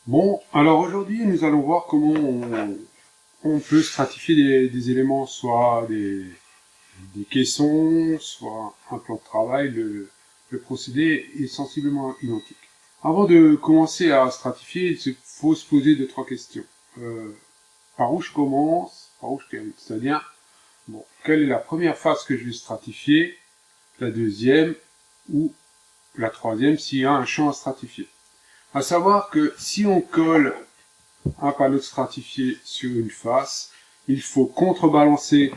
Bon, alors aujourd'hui, nous allons voir comment on peut stratifier des éléments, soit des caissons, soit un plan de travail. Le procédé est sensiblement identique. Avant de commencer à stratifier, il faut se poser deux, trois questions. Par où je commence, par où je termine. C'est-à-dire, bon, quelle est la première phase que je vais stratifier, la deuxième ou la troisième s'il y a un champ à stratifier. À savoir que si on colle un panneau stratifié sur une face, il faut contrebalancer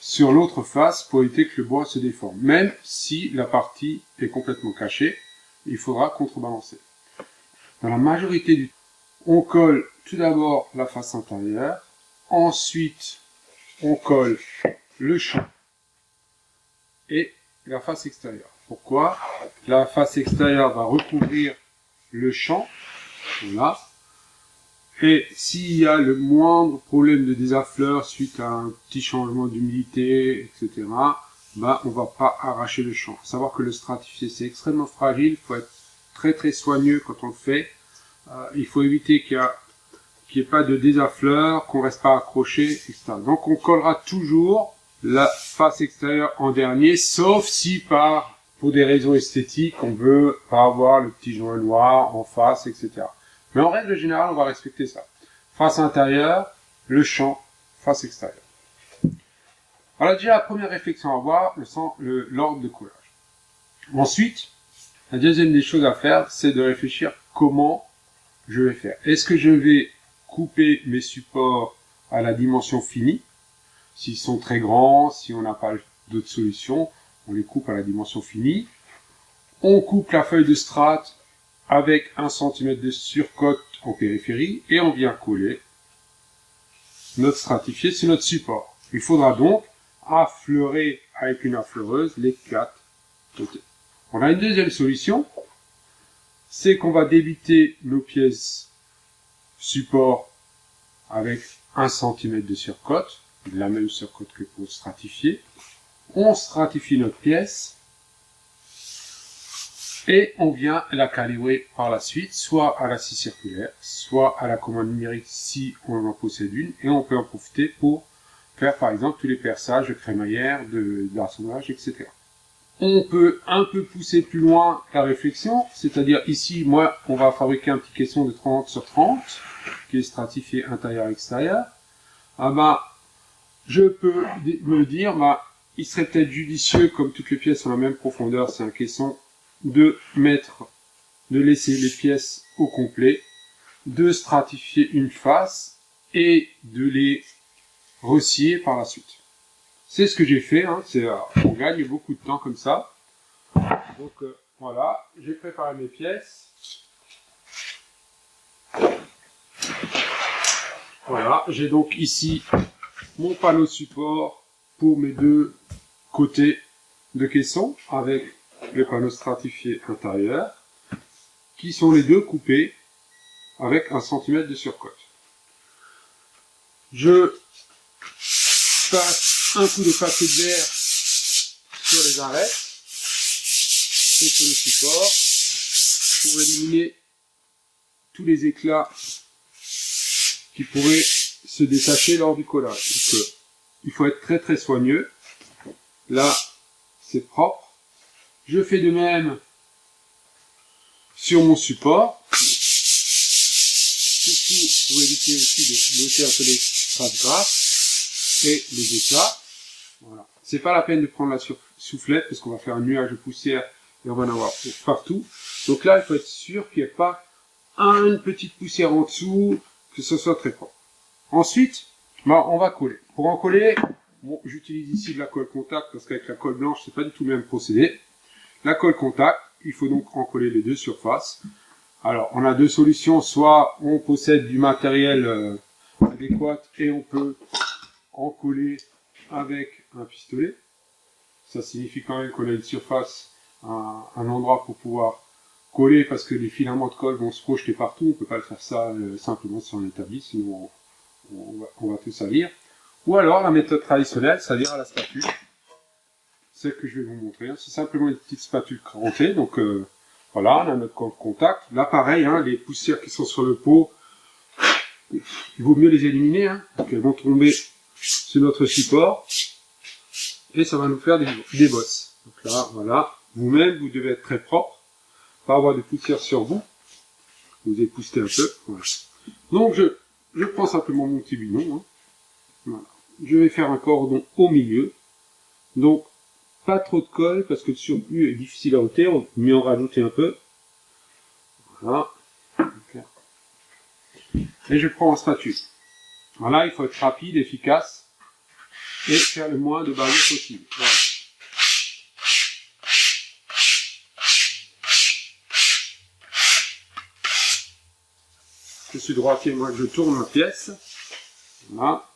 sur l'autre face pour éviter que le bois se déforme. Même si la partie est complètement cachée, il faudra contrebalancer. Dans la majorité du temps, on colle tout d'abord la face intérieure, ensuite on colle le champ et la face extérieure. Pourquoi? La face extérieure va recouvrir le champ, voilà. Et s'il y a le moindre problème de désaffleur suite à un petit changement d'humidité, etc., on va pas arracher le champ. Faut savoir que le stratifié, c'est extrêmement fragile, il faut être très très soigneux quand on le fait. Il faut éviter qu'il n'y ait pas de désaffleur, qu'on reste pas accroché, etc. Donc on collera toujours la face extérieure en dernier, sauf si pour des raisons esthétiques, on veut pas avoir le petit joint noir en face, etc. Mais en règle générale, on va respecter ça. Face intérieure, le champ, face extérieure. Alors déjà, la première réflexion à avoir, l'ordre de collage. Ensuite, la deuxième des choses à faire, c'est de réfléchir comment je vais faire. Est-ce que je vais couper mes supports à la dimension finie? S'ils sont très grands, si on n'a pas d'autres solutions, on les coupe à la dimension finie. On coupe la feuille de strat avec 1 cm de surcote en périphérie et on vient coller notre stratifié sur notre support. Il faudra donc affleurer avec une affleureuse les 4 côtés. On a une deuxième solution, c'est qu'on va débiter nos pièces support avec 1 cm de surcote, la même surcote que pour stratifier. On stratifie notre pièce et on vient la calibrer par la suite, soit à la scie circulaire, soit à la commande numérique si on en possède une, et on peut en profiter pour faire par exemple tous les perçages de crémaillère, d'arçonnage, etc. On peut un peu pousser plus loin la réflexion, c'est-à-dire ici, moi, on va fabriquer un petit caisson de 30 sur 30, qui est stratifié intérieur-extérieur. Je peux me dire, il serait peut-être judicieux, comme toutes les pièces ont la même profondeur, c'est un caisson, de laisser les pièces au complet, de stratifier une face et de les resscier par la suite. C'est ce que j'ai fait, on gagne beaucoup de temps comme ça. Donc voilà, j'ai préparé mes pièces. Voilà, j'ai donc ici mon panneau support pour mes deux côtés de caisson avec les panneaux stratifiés intérieurs qui sont les deux coupés avec 1 cm de surcote. Je passe un coup de papier de verre sur les arêtes et sur le support pour éliminer tous les éclats qui pourraient se détacher lors du collage. Donc, il faut être très très soigneux. Là, c'est propre. Je fais de même sur mon support, surtout pour éviter aussi de noter un peu les traces grasses et les éclats. Voilà. C'est pas la peine de prendre la soufflette parce qu'on va faire un nuage de poussière et on va en avoir partout. Donc là, il faut être sûr qu'il n'y ait pas une petite poussière en dessous, que ce soit très propre. Ensuite, on va coller. Pour en coller, j'utilise ici de la colle contact parce qu'avec la colle blanche, c'est pas du tout le même procédé. La colle contact, il faut donc en coller les deux surfaces. Alors, on a deux solutions. Soit on possède du matériel adéquat et on peut en coller avec un pistolet. Ça signifie quand même qu'on a une surface, un endroit pour pouvoir coller parce que les filaments de colle vont se projeter partout. On ne peut pas le faire ça simplement sur un établi, sinon on va tout salir. Ou alors la méthode traditionnelle, c'est-à-dire à la spatule. Celle que je vais vous montrer, c'est simplement une petite spatule crantée, donc Voilà, on a notre contact. Là, pareil, hein, les poussières qui sont sur le pot, il vaut mieux les éliminer, hein, parce qu'elles vont tomber sur notre support. Et ça va nous faire des bosses. Donc là, voilà. Vous-même, vous devez être très propre, pas avoir de poussière sur vous. Vous époustez un peu. Voilà. Donc, je prends simplement mon petit bidon. Hein. Voilà. Je vais faire un cordon au milieu. Donc, pas trop de colle, parce que le surplus est difficile à ôter. On peut mieux en rajouter un peu. Voilà. Et je prends un spatule. Voilà, il faut être rapide, efficace, et faire le moins de barrières possible. Voilà. Je suis droitier, moi je tourne ma pièce. Voilà.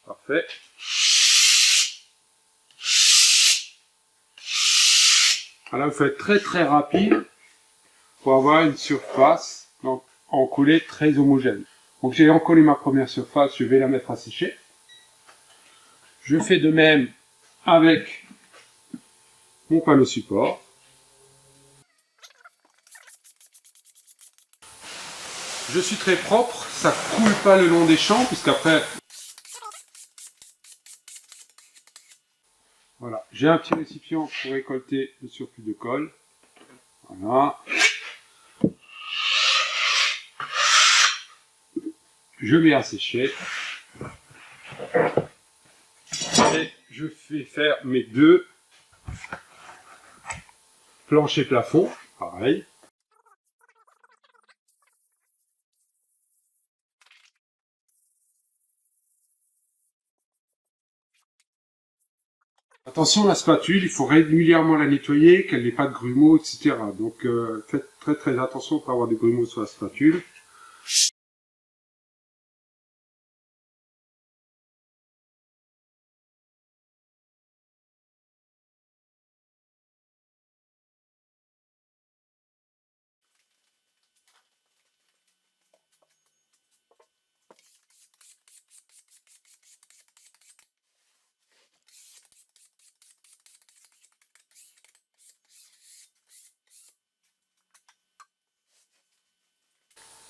Parfait. Alors il faut être très très rapide pour avoir une surface encollée très homogène. Donc j'ai encollé ma première surface, je vais la mettre à sécher. Je fais de même avec mon panneau support. Je suis très propre, ça coule pas le long des champs, puisqu'après... Voilà, j'ai un petit récipient pour récolter le surplus de colle. Voilà. Je mets à sécher. Et je fais faire mes deux planchers plafond, pareil. Attention, la spatule, il faut régulièrement la nettoyer, qu'elle n'ait pas de grumeaux, etc. Donc faites très très attention pour avoir des grumeaux sur la spatule.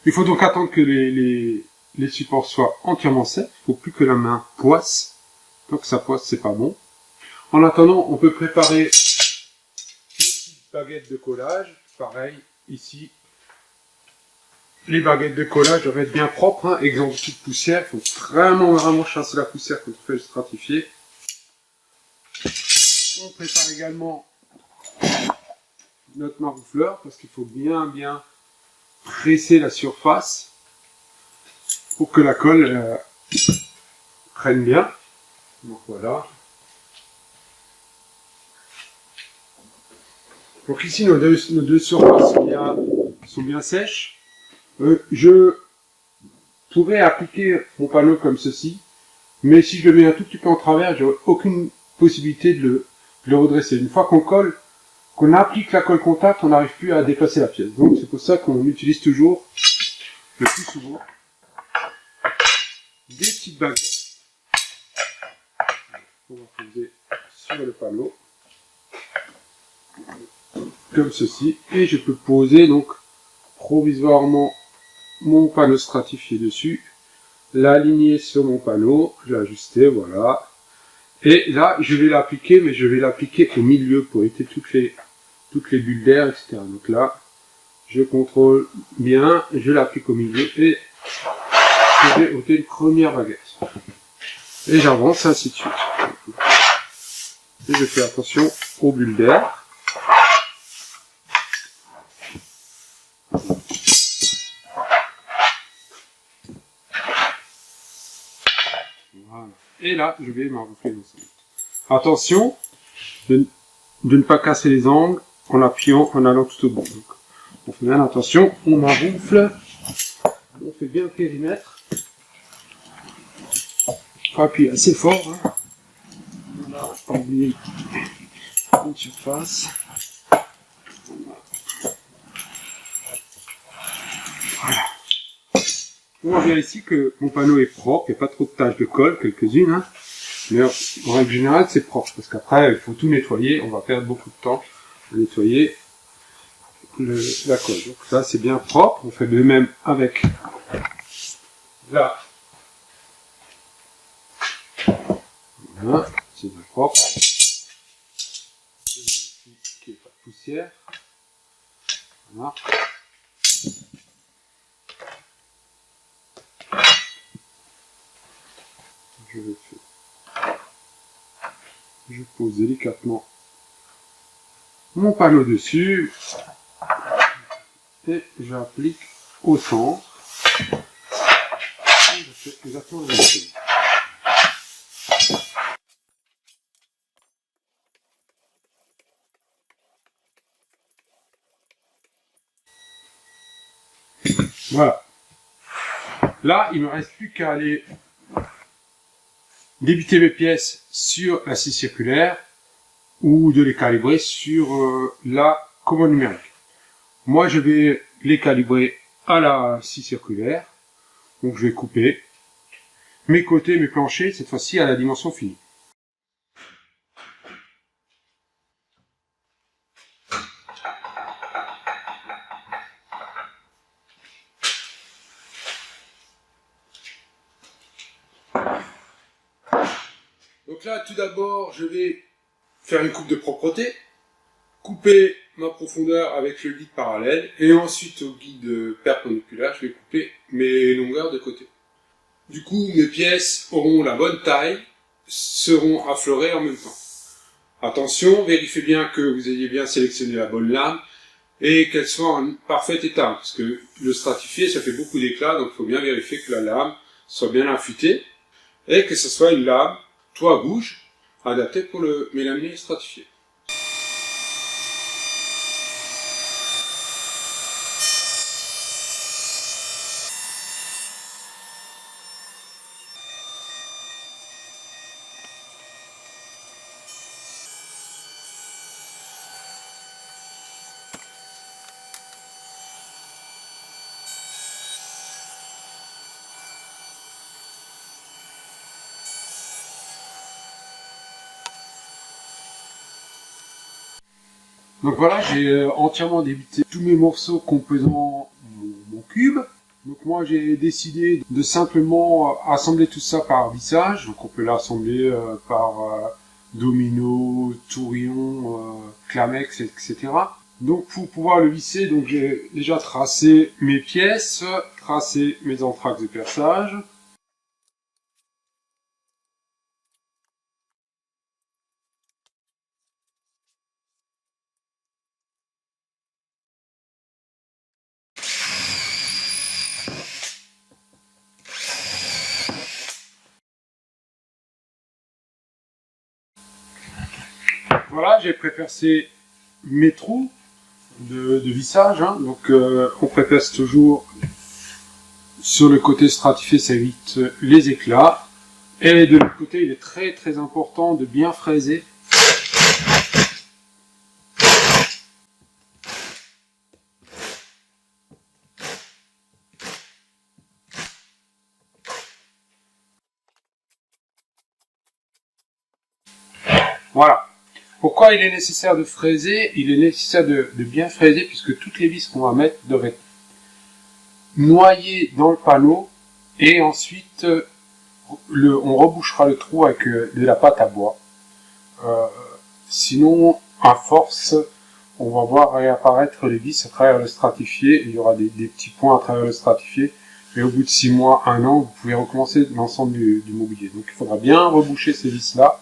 Il faut donc attendre que les supports soient entièrement secs. Il ne faut plus que la main poisse. Tant que ça poisse, c'est pas bon. En attendant, on peut préparer des petites baguettes de collage. Pareil, ici, les baguettes de collage doivent être bien propres. Hein. Exemple de toute poussière. Il faut vraiment chasser la poussière quand on fait le stratifié. On prépare également notre maroufleur parce qu'il faut bien presser la surface pour que la colle prenne bien. Donc voilà. Donc ici nos deux surfaces sont bien sèches. Je pourrais appliquer mon panneau comme ceci, mais si je le mets un tout petit peu en travers, j'aurai aucune possibilité de le redresser. Une fois qu'on applique la colle contact, on n'arrive plus à déplacer la pièce. Donc c'est pour ça qu'on utilise toujours, le plus souvent, des petites baguettes. On va poser sur le panneau, comme ceci, et je peux poser donc provisoirement mon panneau stratifié dessus, l'aligner sur mon panneau, l'ajuster, voilà. Et là, je vais l'appliquer, mais je vais l'appliquer au milieu pour éviter toutes les bulles d'air, etc. Donc là, je contrôle bien, je l'applique au milieu et je vais ôter une première baguette. Et j'avance, ainsi de suite. Et je fais attention aux bulles d'air. Voilà. Et là, je vais m'enrouler l'ensemble. Attention de ne pas casser les angles en appuyant, en allant tout au bout. Donc, on fait bien attention, on m'enroufle, on fait bien le périmètre. Il faut appuyer assez fort. Hein. pas oublier une surface. Voilà. On voit bien ici que mon panneau est propre, il n'y a pas trop de taches de colle, quelques-unes, hein. Mais en règle générale, c'est propre, parce qu'après, il faut tout nettoyer, on va perdre beaucoup de temps à nettoyer la colle. Donc ça, c'est bien propre, on fait de même avec là. Voilà, c'est bien propre. Qu'il n'y ait pas de poussière. Voilà. Je pose délicatement mon panneau dessus et j'applique au centre. Et je fais exactement la même chose. Voilà. Là, il ne me reste plus qu'à aller débiter mes pièces sur la scie circulaire ou de les calibrer sur la commande numérique. Moi, je vais les calibrer à la scie circulaire. Donc, je vais couper mes côtés, mes planchers, cette fois-ci à la dimension finie. Donc là, tout d'abord, je vais faire une coupe de propreté, couper ma profondeur avec le guide parallèle, et ensuite au guide perpendiculaire, je vais couper mes longueurs de côté. Du coup, mes pièces auront la bonne taille, seront affleurées en même temps. Attention, vérifiez bien que vous ayez bien sélectionné la bonne lame, et qu'elle soit en parfait état, parce que le stratifié, ça fait beaucoup d'éclat, donc il faut bien vérifier que la lame soit bien affûtée, et que ce soit une lame toit bouche, adaptée pour le mélaminer stratifié. Donc voilà, j'ai entièrement débité tous mes morceaux composant mon cube. Donc moi j'ai décidé de simplement assembler tout ça par vissage. Donc on peut l'assembler par domino, tourillon, clamex, etc. Donc pour pouvoir le visser, donc j'ai déjà tracé mes pièces, tracé mes entraxes de perçage. Voilà, j'ai prépercé mes trous de vissage. Hein. Donc on préperce toujours sur le côté stratifié, ça évite les éclats. Et de l'autre côté, il est très très important de bien fraiser. Voilà. Pourquoi il est nécessaire de fraiser? Il est nécessaire de bien fraiser puisque toutes les vis qu'on va mettre doivent être noyées dans le panneau et ensuite on rebouchera le trou avec de la pâte à bois. Sinon, à force, on va voir réapparaître les vis à travers le stratifié. Il y aura des petits points à travers le stratifié. Et au bout de 6 mois, 1 an, vous pouvez recommencer l'ensemble du mobilier. Donc il faudra bien reboucher ces vis-là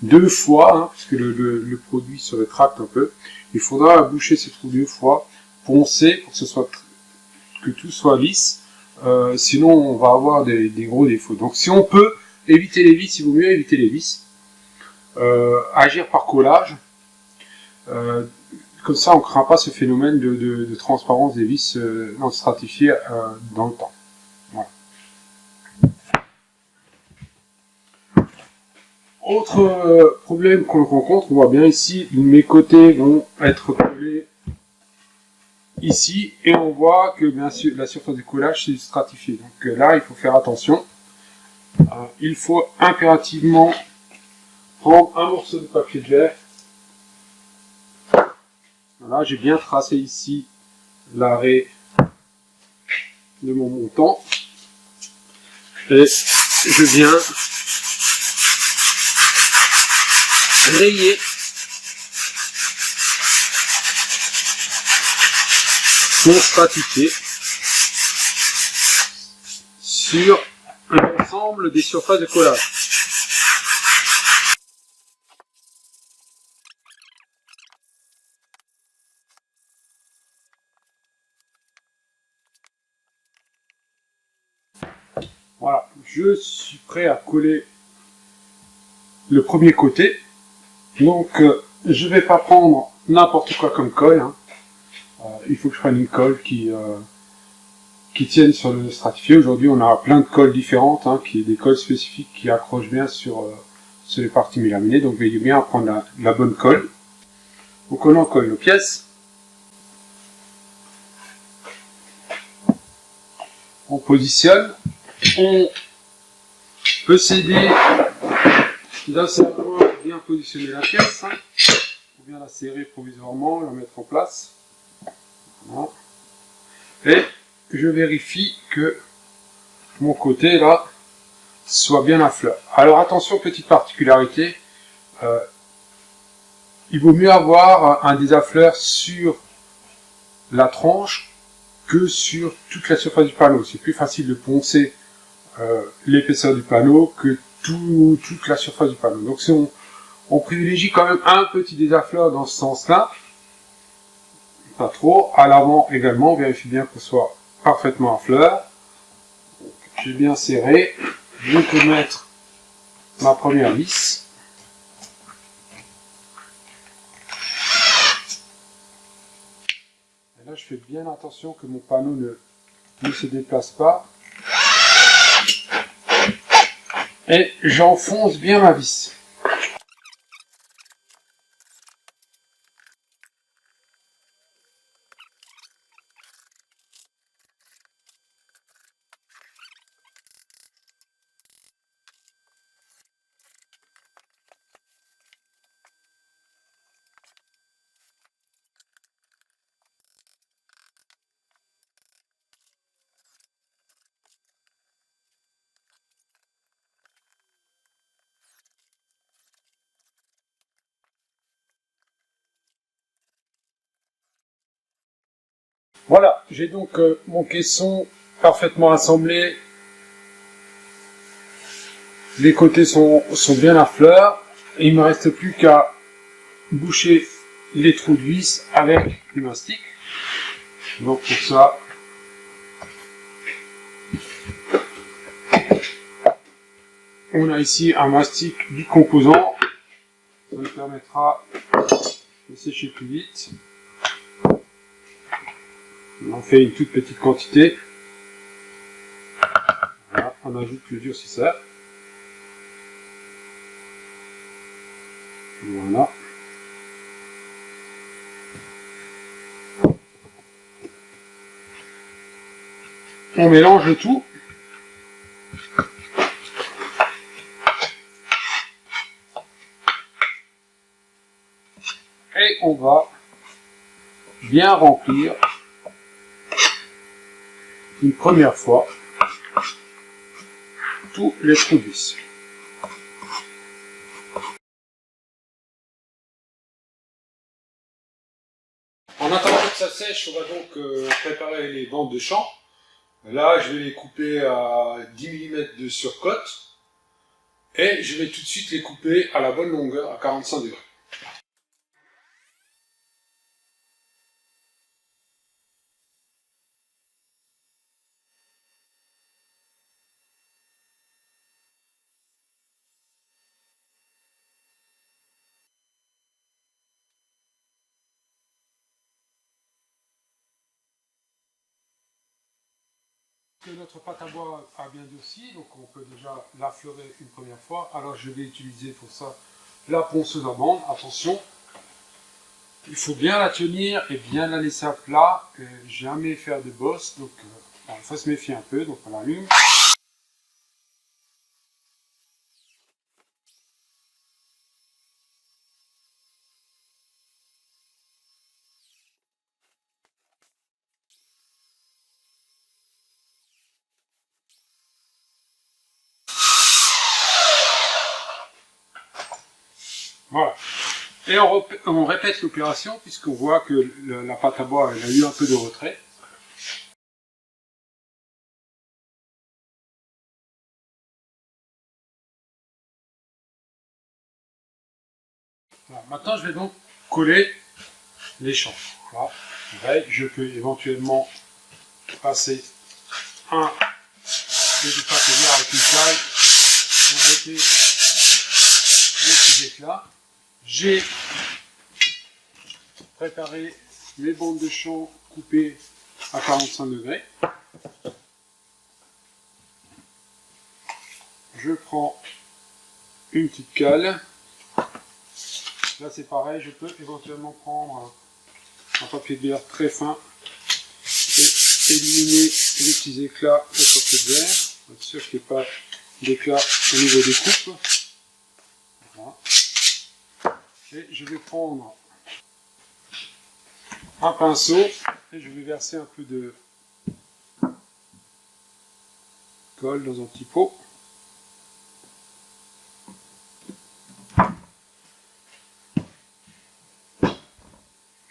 2 fois, hein, puisque le produit se rétracte un peu. Il faudra boucher ces trous 2 fois, poncer pour que tout soit lisse. Sinon, on va avoir des gros défauts. Donc si on peut éviter les vis, il vaut mieux éviter les vis. Agir par collage. Comme ça, on ne craint pas ce phénomène de transparence des vis non stratifiées dans le temps. Voilà. Autre problème qu'on rencontre, on voit bien ici, mes côtés vont être collés ici, et on voit que bien sûr la surface du collage c'est stratifié. Donc là, il faut faire attention. Il faut impérativement prendre un morceau de papier de verre. Voilà, j'ai bien tracé ici l'arrêt de mon montant. Et je viens rayer mon stratifié sur l'ensemble des surfaces de collage. Voilà, je suis prêt à coller le premier côté. Donc, je vais pas prendre n'importe quoi comme colle. Hein. Il faut que je prenne une colle qui tienne sur le stratifié. Aujourd'hui, on a plein de colles différentes, hein, des colles spécifiques qui accrochent bien sur les parties mélaminées. Donc, veillez bien à prendre la bonne colle. Donc, on en colle nos pièces. On positionne. On peut s'aider d'un serre-joint pour bien positionner la pièce. Hein. Pour bien la serrer provisoirement, la mettre en place. Voilà. Et je vérifie que mon côté là soit bien à fleur. Alors attention, petite particularité, il vaut mieux avoir un désafleur sur la tranche que sur toute la surface du panneau. C'est plus facile de poncer l'épaisseur du panneau que toute la surface du panneau. Donc si on privilégie quand même un petit désafleur dans ce sens-là, pas trop. À l'avant également, on vérifie bien qu'on soit parfaitement à fleur. J'ai bien serré. Je peux mettre ma première vis. Et là, je fais bien attention que mon panneau ne se déplace pas. Et j'enfonce bien ma vis. Voilà, j'ai donc mon caisson parfaitement assemblé. Les côtés sont bien à fleur. Et il ne me reste plus qu'à boucher les trous de vis avec du mastic. Donc pour ça, on a ici un mastic bicomposant. Ça nous permettra de sécher plus vite. On en fait une toute petite quantité. Voilà, on ajoute le durcisseur. Voilà. On mélange le tout. Et on va bien remplir une première fois tous les trous de vis. En attendant que ça sèche, on va donc préparer les bandes de champ. Là, je vais les couper à 10 mm de surcote et je vais tout de suite les couper à la bonne longueur, à 45 degrés. Que notre pâte à bois a bien durci, donc on peut déjà l'affleurer une première fois. Alors je vais utiliser pour ça la ponceuse à bande. Attention, il faut bien la tenir et bien la laisser à plat, jamais faire de bosse, donc il faut se méfier un peu, donc on l'allume. Voilà. Et on répète l'opération puisqu'on voit que la pâte à bois elle a eu un peu de retrait. Voilà. Maintenant je vais donc coller les champs. Voilà. Ouais, je peux éventuellement passer un du papier vert avec une taille pour ôter les petits éclats. J'ai préparé mes bandes de champ coupées à 45 degrés. Je prends une petite cale. Là c'est pareil, je peux éventuellement prendre un papier de verre très fin et éliminer les petits éclats au papier de verre, pour être sûr qu'il n'y ait pas d'éclats au niveau des coupes. Voilà. Et je vais prendre un pinceau et je vais verser un peu de colle dans un petit pot.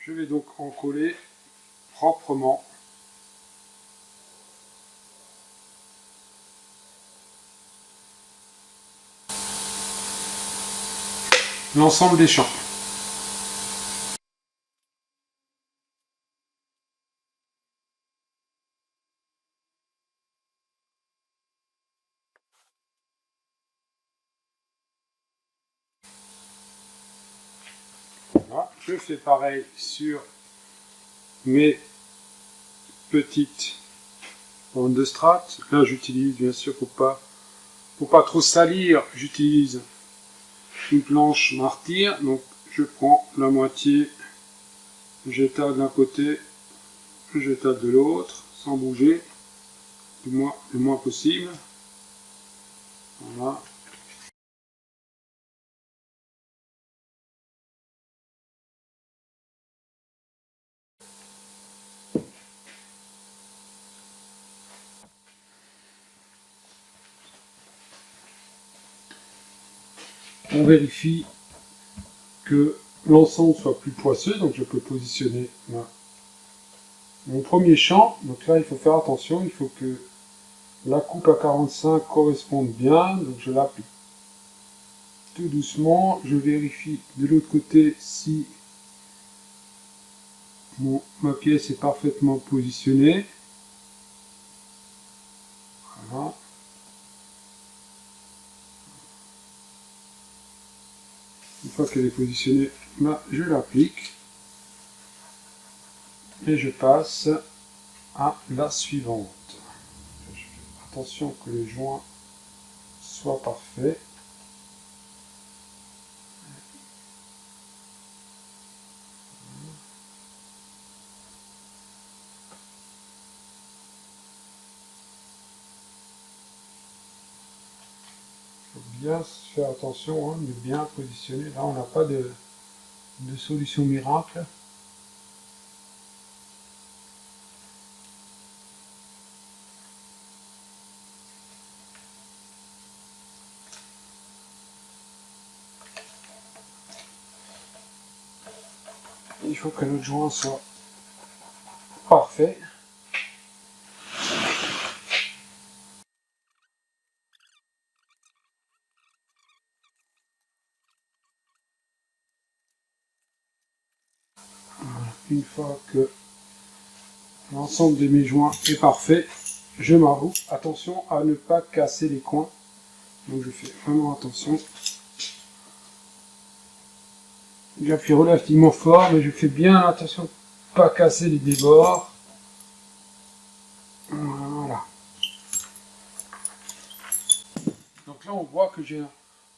Je vais donc en coller proprement l'ensemble des champs. Voilà. Je fais pareil sur mes petites bandes de strates. Là j'utilise bien sûr pour pas trop salir, j'utilise une planche martyr. Donc je prends la moitié, j'étale d'un côté, j'étale de l'autre, sans bouger, le moins possible. Voilà. On vérifie que l'ensemble soit plus poisseux, donc je peux positionner mon premier champ. Donc là il faut faire attention, il faut que la coupe à 45 corresponde bien, donc je l'applique tout doucement. Je vérifie de l'autre côté si ma pièce est parfaitement positionnée. Voilà. Une fois qu'elle est positionnée, je l'applique et je passe à la suivante. Je fais attention que les joints soient parfaits. Il faut bien faire attention, de bien positionner. Là, on n'a pas de solution miracle. Il faut que notre joint soit parfait. Une fois que l'ensemble de mes joints est parfait, je m'arroue. Attention à ne pas casser les coins. Donc je fais vraiment attention. J'appuie relativement fort, mais je fais bien attention de ne pas casser les débords. Voilà. là, on voit que j'ai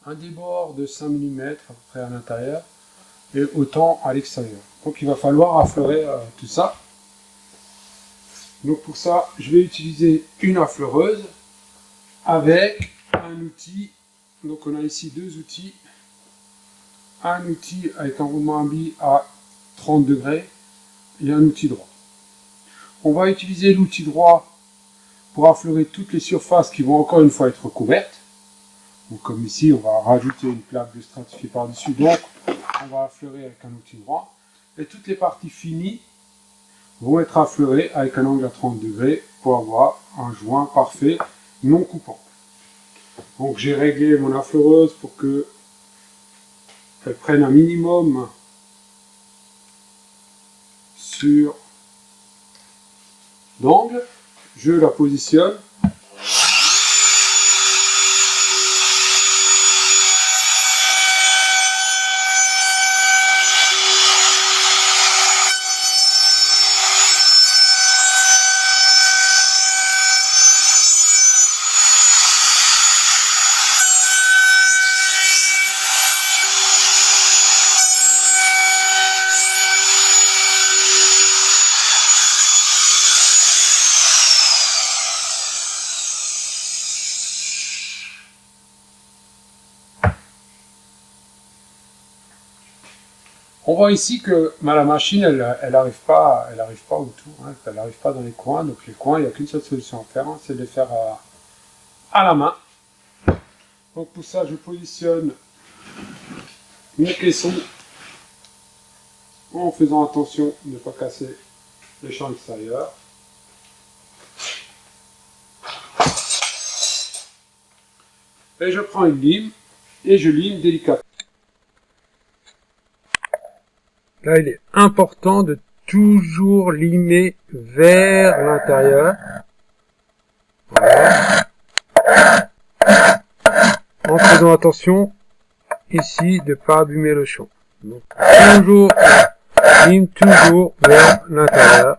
un débord de 5 mm à peu près à l'intérieur et autant à l'extérieur. Donc il va falloir affleurer tout ça. Donc pour ça, je vais utiliser une affleureuse avec un outil. Donc on a ici deux outils. Un outil avec un roulement à billes à 30 degrés et un outil droit. On va utiliser l'outil droit pour affleurer toutes les surfaces qui vont encore une fois être couvertes. Donc comme ici, on va rajouter une plaque de stratifié par-dessus, donc on va affleurer avec un outil droit. Et toutes les parties finies vont être affleurées avec un angle à 30 degrés pour avoir un joint parfait, non coupant. Donc j'ai réglé mon affleureuse pour que elle prenne un minimum sur d'angle. Je la positionne. On voit ici que la machine, elle n'arrive pas autour, hein, elle n'arrive pas dans les coins. Donc les coins, il n'y a qu'une seule solution à faire, hein, c'est de les faire à la main. Donc pour ça, je positionne mon caisson en faisant attention de ne pas casser les champs extérieurs. Et je prends une lime et je lime délicatement. Là, il est important de toujours limer vers l'intérieur. Voilà. En faisant attention, ici, de ne pas abîmer le champ. Donc, toujours, lime toujours vers l'intérieur.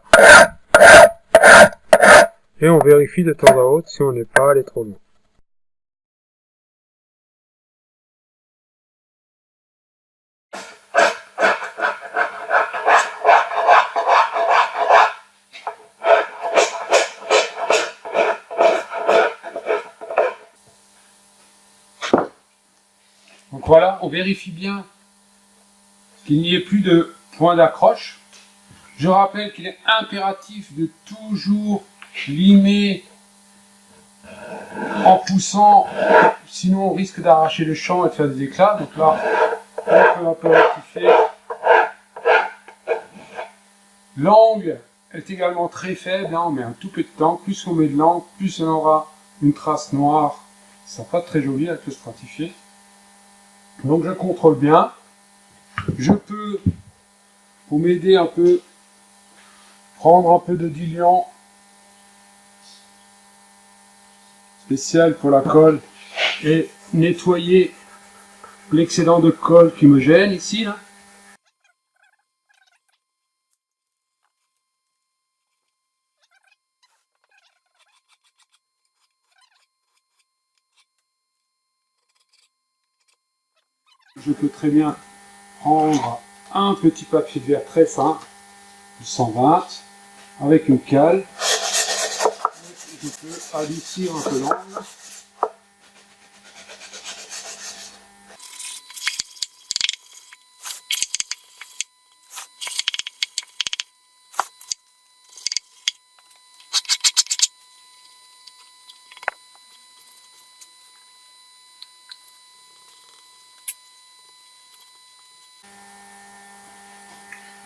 Et on vérifie de temps à autre si on n'est pas allé trop loin. Donc voilà, on vérifie bien qu'il n'y ait plus de point d'accroche. Je rappelle qu'il est impératif de toujours limer en poussant, sinon on risque d'arracher le champ et de faire des éclats. Donc là, on peut un peu rectifier. L'angle est également très faible, hein, on met un tout peu de temps. Plus on met de l'angle, plus on aura une trace noire. Ça sera pas très joli avec le stratifié. Donc je contrôle bien. Je peux, pour m'aider un peu, prendre un peu de diluant spécial pour la colle et nettoyer l'excédent de colle qui me gêne ici. Là. Je peux très bien prendre un petit papier de verre très fin, 120, avec une cale. Je peux adoucir un peu l'angle.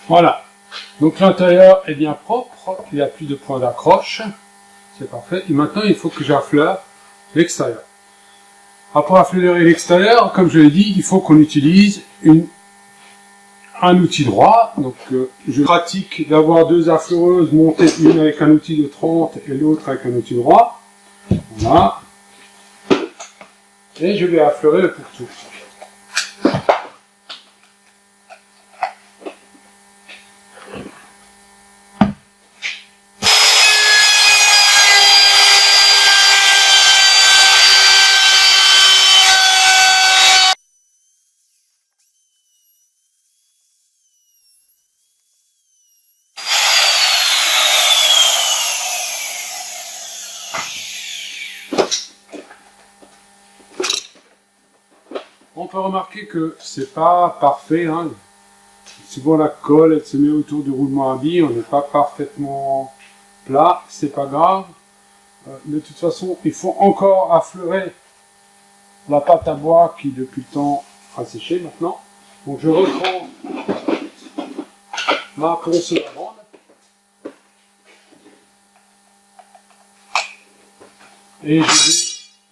Voilà, donc l'intérieur est bien propre, il n'y a plus de point d'accroche, c'est parfait. Et maintenant il faut que j'affleure l'extérieur. Après affleurer l'extérieur, comme je l'ai dit, il faut qu'on utilise un outil droit. Donc je pratique d'avoir deux affleureuses montées, une avec un outil de 30 et l'autre avec un outil droit. Voilà. Et je vais affleurer le pourtour. on peut remarquer que c'est pas parfait. Hein. Souvent la colle, elle se met autour du roulement à billes, on n'est pas parfaitement plat, c'est pas grave. De toute façon, il faut encore affleurer la pâte à bois qui depuis le temps a séché maintenant. Donc je reprends ma ponceuse à bande. Et je vais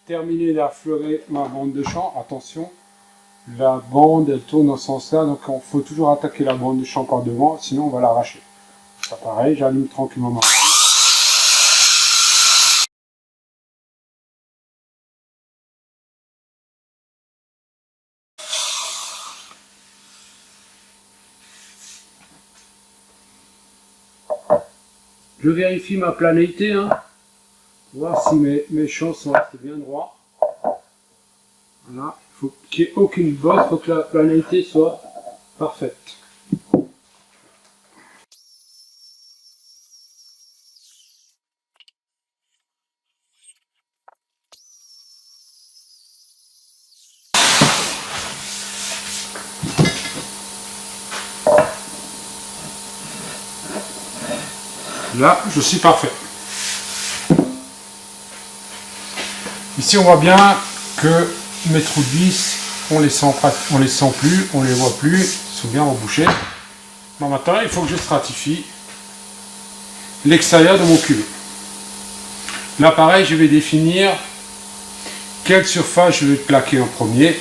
terminer d'affleurer ma bande de champ. Attention, la bande elle tourne dans ce sens-là, donc il faut toujours attaquer la bande de champ par devant, sinon on va l'arracher. Ça pareil, j'allume tranquillement ma machine. Je vérifie ma planéité, hein, voir si mes champs sont assez bien droits. Voilà, il faut qu'il n'y ait aucune bosse, il faut que la planéité soit parfaite. Là, je suis parfait. Ici, on voit bien que mes trous de vis, on les sent plus, on les voit plus, ils sont bien rebouchés. Bon, maintenant, il faut que je stratifie l'extérieur de mon cube. Là, pareil, je vais définir quelle surface je vais plaquer en premier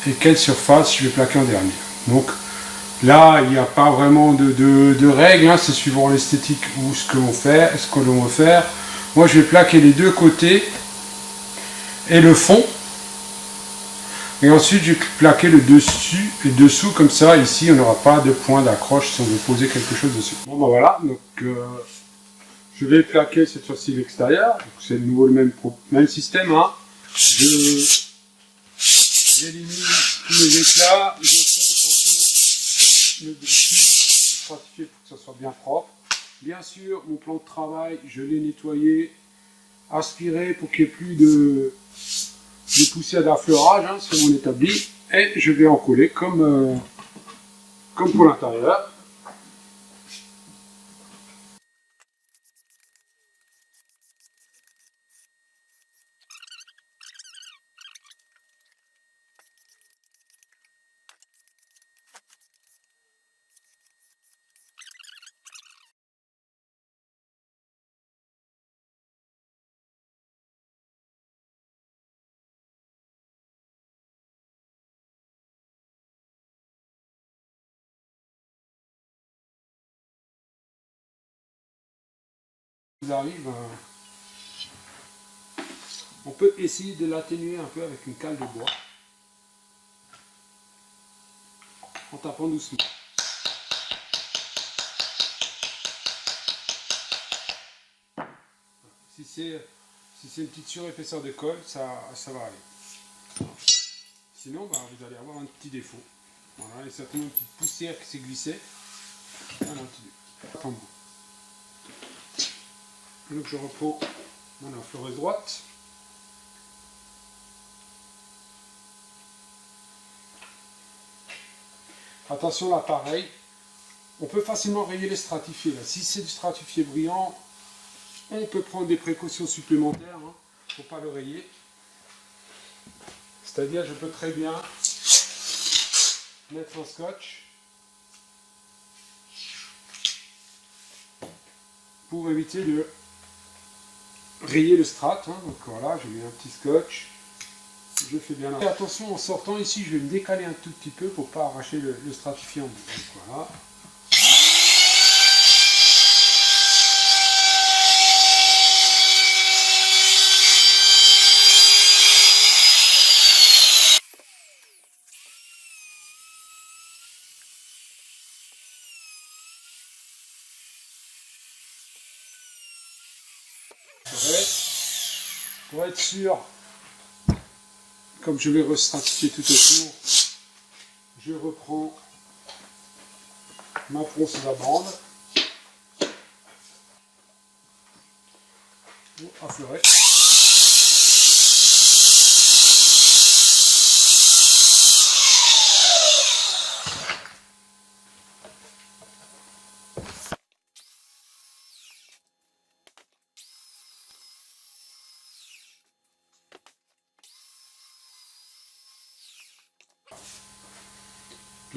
et quelle surface je vais plaquer en dernier. Donc, là, il n'y a pas vraiment de règles, hein, c'est suivant l'esthétique ou ce que l'on fait, ce que l'on veut faire. Moi, je vais plaquer les deux côtés et le fond. Et ensuite, je vais plaquer le dessus et dessous, comme ça, ici, on n'aura pas de point d'accroche si on veut poser quelque chose dessus. Bon, ben voilà, donc je vais plaquer cette fois-ci l'extérieur. C'est de nouveau le même système. Hein. J'élimine tous mes éclats, je fonce un peu le dessus, stratifié pour que ça soit bien propre. Bien sûr, mon plan de travail, je l'ai nettoyé, aspiré pour qu'il n'y ait plus de poussière d'affleurage hein, sur mon établi. Et je vais en coller comme pour l'intérieur. On peut essayer de l'atténuer un peu avec une cale de bois en tapant doucement. Si c'est une petite surépaisseur de colle, ça va aller. Sinon, bah, vous allez avoir un petit défaut. Voilà, il y a certainement une petite poussière qui s'est glissée. Voilà, un petit défaut. Donc je reprends mon infleurée droite. Attention là, pareil. On peut facilement rayer les stratifiés. Là. Si c'est du stratifié brillant, on peut prendre des précautions supplémentaires. Il ne faut pas le rayer. C'est-à-dire, je peux très bien mettre un scotch pour éviter de rayer le strat. Hein. Donc voilà, j'ai mis un petit scotch. Je fais bien là. Et attention, en sortant ici, je vais me décaler un tout petit peu pour ne pas arracher le stratifiant. Donc voilà. Pour être sûr, comme je vais restratifier tout autour, je reprends ma ponceuse à bande pour affleurer.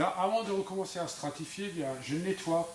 Là, avant de recommencer à stratifier, bien, je nettoie.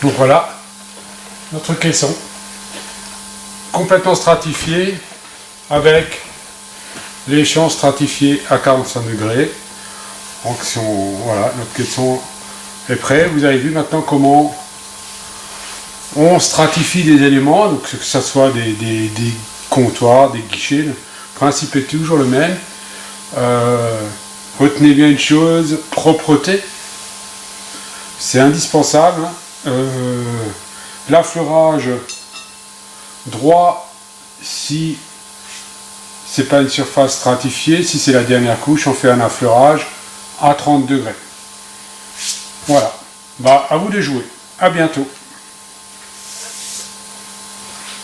Donc voilà, notre caisson complètement stratifié avec les champs stratifiés à 45 degrés. Donc voilà, notre caisson est prêt. Vous avez vu maintenant comment on stratifie des éléments, donc que ce soit des comptoirs, des guichets. Le principe est toujours le même. Retenez bien une chose, propreté, c'est indispensable. L'affleurage droit si c'est pas une surface stratifiée, si c'est la dernière couche, on fait un affleurage à 30 degrés. Voilà, bah à vous de jouer, à bientôt.